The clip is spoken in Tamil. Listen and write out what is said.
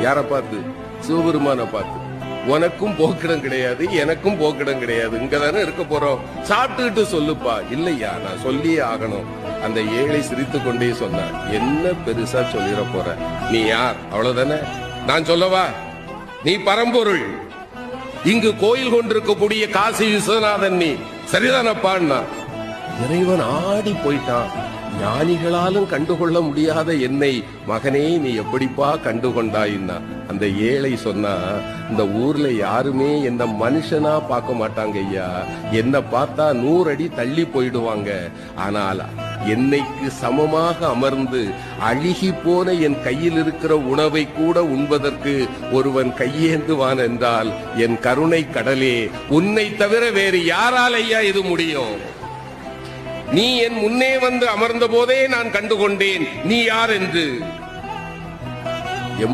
யார பார்த்து? சிவபெருமான பார்த்து. உனக்கும் போக்கிடம் கிடையாது, எனக்கும் போக்கிடம் கிடையாது, இங்கதானே இருக்க போறோம், சாப்பிட்டுக்கிட்டு சொல்லுப்பா. இல்லையா, நான் சொல்லியே ஆகணும். அந்த ஏழை சிரித்து கொண்டே சொன்னார், என்ன பெருசா சொல்லிட போற, நீ யார், அவ்வளவுதானே, நான் சொல்லவா, நீ பரம்பொருள், இங்கு கோயில் கொண்டிருக்கக்கூடிய காசி விஸ்வநாதன், நீ சரிதானப்பான்னா. இறைவன் ஆடி போயிட்டான். ஞானிகளாலும் கண்டுகொள்ள முடியாத என்னை மகனே நீ எப்படிப்பா கண்டுகொண்டாயின்னா. அந்த ஏழை சொன்னா, இந்த ஊர்ல யாருமே என்ன மனுஷனா பார்க்க மாட்டாங்க ஐயா, என்ன பார்த்தா 100 அடி தள்ளி போயிடுவாங்க. ஆனால் என்னைக்கு சமமாக அமர்ந்து அழுகி போன என் கையில் இருக்கிற உணவை கூட உண்பதற்கு ஒருவன் கையேந்துவான் என்றால் என் கருணை கடலே, உன்னை தவிர வேறு யாரால் ஐயா இது முடியும்? நீ என் முன்னே வந்து அமர்ந்த போதே நான் கண்டுகொண்டேன் நீ யார் என்று.